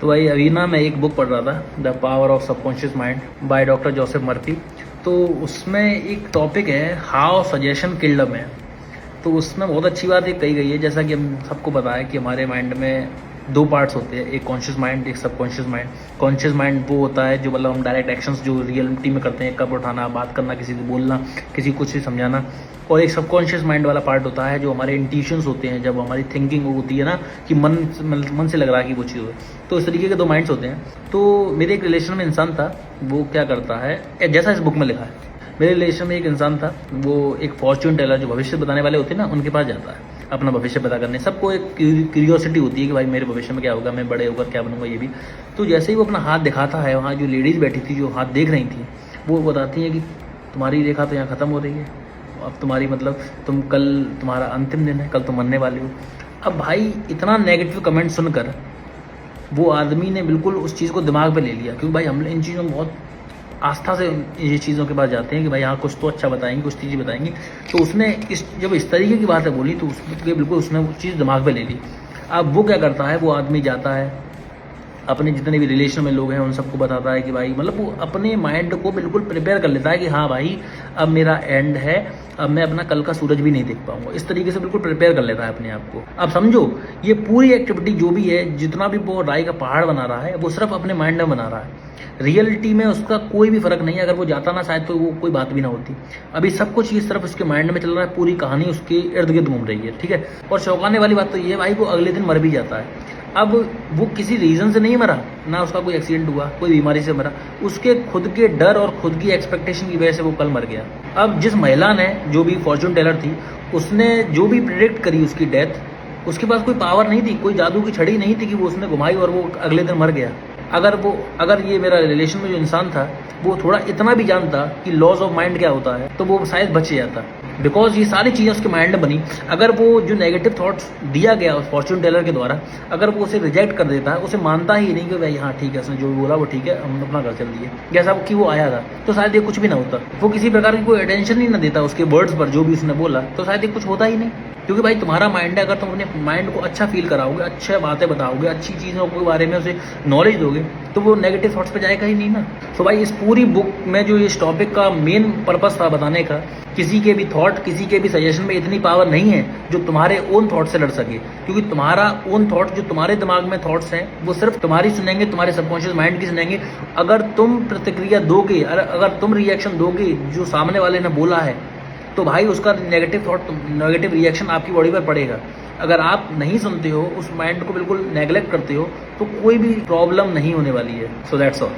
तो भाई अभी ना मैं एक बुक पढ़ रहा था, the power of subconscious mind by doctor Joseph Murphy. तो उसमें एक टॉपिक है, how suggestion killed a man. तो उसमें बहुत अच्छी बात एक कही गई है, जैसा कि हम सबको पता है कि हमारे माइंड में दो पार्ट्स होते हैं, एक कॉन्शियस माइंड, एक सबकॉन्शियस माइंड। कॉन्शियस माइंड वो होता है जो मतलब हम डायरेक्ट एक्शंस जो रियलिटी में करते हैं, कब उठाना, बात करना, किसी से बोलना, किसी को कुछ से समझाना। और एक सबकॉन्शियस माइंड वाला पार्ट होता है जो हमारे इंट्यूशंस होते हैं, जब हमारी थिंकिंग होती है ना कि मन से लग रहा है कि वो चीज़ हो। तो इस तरीके के दो माइंड्स होते हैं। तो मेरे एक रिलेशन में इंसान था, वो क्या करता है, जैसा इस बुक में लिखा है, मेरे रिलेशन में एक इंसान था, वो एक फॉर्च्यून टेलर जो भविष्य बताने वाले होते हैं ना, उनके पास जाता है अपना भविष्य पता करने। सबको एक क्यूरियोसिटी होती है कि भाई मेरे भविष्य में क्या होगा, मैं बड़े होकर क्या बनूंगा, ये भी। तो जैसे ही वो अपना हाथ दिखाता है, वहाँ जो लेडीज़ बैठी थी जो हाथ देख रही थी, वो बताती हैं कि तुम्हारी रेखा तो यहाँ ख़त्म हो रही है, अब तुम्हारी मतलब तुम्हारा अंतिम दिन है, कल तुम मरने वाले हो। अब भाई इतना नेगेटिव कमेंट सुनकर वो आदमी ने बिल्कुल उस चीज़ को दिमाग पे ले लिया, क्योंकि भाई हम इन चीज़ों में बहुत आस्था से ये चीज़ों के पास जाते हैं कि भाई हाँ कुछ तो अच्छा बताएंगे, कुछ चीज़ें बताएंगे। तो उसने जब इस तरीके की बातें बोली तो उसके बिल्कुल उसने वो चीज़ दिमाग पे ले ली। अब वो क्या करता है, वो आदमी जाता है अपने जितने भी रिलेशन में लोग हैं उन सबको बताता है कि भाई मतलब वो अपने माइंड को बिल्कुल प्रिपेयर कर लेता है कि हाँ भाई अब मेरा एंड है, अब मैं अपना कल का सूरज भी नहीं देख पाऊंगा। इस तरीके से बिल्कुल प्रिपेयर कर लेता है अपने आप को। अब समझो ये पूरी एक्टिविटी जो भी है, जितना भी वो राय का पहाड़ बना रहा है, वो सिर्फ अपने माइंड में बना रहा है। रियलिटी में उसका कोई भी फर्क नहीं है। अगर वो जाता ना शायद तो वो कोई बात भी ना होती। अभी सब कुछ ये सिर्फ उसके माइंड में चल रहा है, पूरी कहानी उसके इर्द गिर्द घूम रही है, ठीक है। और चौंकाने वाली बात तो ये है भाई, वो अगले दिन मर भी जाता है। अब वो किसी रीज़न से नहीं मरा, ना उसका कोई एक्सीडेंट हुआ, कोई बीमारी से मरा, उसके खुद के डर और खुद की एक्सपेक्टेशन की वजह से वो कल मर गया। अब जिस महिला ने, जो भी फॉर्च्यून टेलर थी, उसने जो भी प्रिडिक्ट करी उसकी डेथ, उसके पास कोई पावर नहीं थी, कोई जादू की छड़ी नहीं थी कि वो उसने घुमाई और वो अगले दिन मर गया। अगर ये मेरा रिलेशन में जो इंसान था वो थोड़ा इतना भी जानता कि लॉज ऑफ माइंड क्या होता है, तो वो शायद बच जाता, बिकॉज ये सारी चीज़ें उसके माइंड में बनी। अगर वो जो नेगेटिव थॉट्स दिया गया उस फॉर्च्यून टेलर के द्वारा, अगर वो उसे रिजेक्ट कर देता है, उसे मानता ही नहीं कि भाई हाँ ठीक है, उसने जो भी बोला वो ठीक है, हम अपना घर चल दिए, जैसा कि वो आया था, तो शायद ये कुछ भी ना होता। वो किसी प्रकार की कोई अटेंशन ही ना देता उसके वर्ड्स पर, जो भी उसने बोला, तो शायद ये कुछ होता ही नहीं। क्योंकि भाई तुम्हारा माइंड है, अगर तुम अपने माइंड को अच्छा फील कराओगे, अच्छे बातें बताओगे, अच्छी चीज़ों के बारे में उसे नॉलेज दोगे, तो वो नेगेटिव थॉट्स पे जाएगा ही नहीं ना। तो भाई इस पूरी बुक में जो इस टॉपिक का मेन पर्पस था बताने का, किसी के भी थॉट, किसी के भी सजेशन में इतनी पावर नहीं है जो तुम्हारे ओन थॉट से लड़ सके। क्योंकि तुम्हारा ओन थॉट, जो तुम्हारे दिमाग में थॉट्स हैं, वो सिर्फ तुम्हारी सुनेंगे, तुम्हारे सबकॉन्शियस माइंड की सुनेंगे। अगर तुम प्रतिक्रिया दोगे, अगर तुम रिएक्शन दोगे जो सामने वाले ने बोला है, तो भाई उसका नेगेटिव थॉट, नेगेटिव रिएक्शन आपकी बॉडी पर पड़ेगा। अगर आप नहीं सुनते हो, उस माइंड को बिल्कुल नेगलेक्ट करते हो, तो कोई भी प्रॉब्लम नहीं होने वाली है। So that's all.